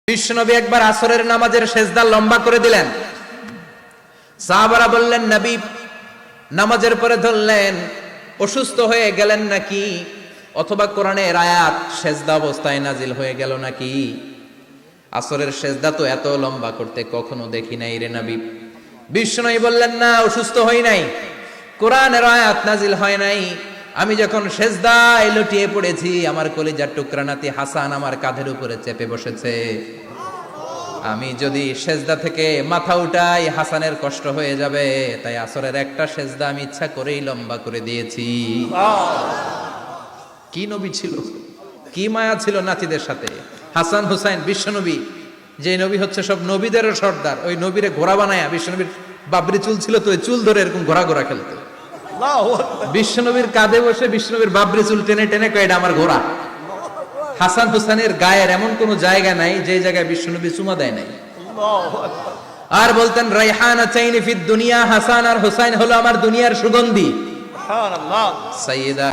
বিশ্বনবী একবার আসরের নামাজের সেজদা লম্বা করে দিলেন। সাহাবারা বললেন, নবী নামাজের পরে ধরলেন অসুস্থ হয়ে গেলেন নাকি, অথবা কোরআনের আয়াত সেজদা অবস্থায় নাজিল হয়ে গেল নাকি? আসরের সেজদা তো এত লম্বা করতে কখনো দেখি নাই রে নবী। বিশ্বনবী বললেন, না, অসুস্থ হই নাই, কোরআনের আয়াত নাজিল হয় নাই। আমি যখন সেজদায় লুটিয়ে পড়েছি, আমার কলিজার টুকরা নাতি হাসান আমার কাঁধের উপরে চেপে বসেছে। আমি যদি সেজদা থেকে মাথা উঠাই হাসানের কষ্ট হয়ে যাবে, তাই আসরের একটা সেজদা আমি ইচ্ছা করেই লম্বা করে দিয়েছি। কি নবী ছিল, কি মায়া ছিল নাতিদের সাথে। হাসান হুসাইন বিশ্বনবী, যে নবী হচ্ছে সব নবীদেরও সর্দার, ওই নবীরে ঘোড়া বানায়া, বিশ্বনবীর বাবরি চুল ছিল তো, ওই চুল ধরে এরকম ঘোড়া ঘোড়া খেলতো। বিশ্বনবীর কাঁধে বসে বিশ্বনবীর বাবরি চুল টেনে টেনে কয়, এটা আমার ঘোড়া। হাসান হুসাইনের গায়ের এমন কোন জায়গা নাই যে জায়গায় বিশ্বনবী চুমা দেয় নাই। আর বলতেন, রাইহানা চাইনি ফিদ দুনিয়া, হাসান আর হুসাইন হলো আমার দুনিয়ার সুগন্ধি। সুবহানাল্লাহ। সাইয়্যিদা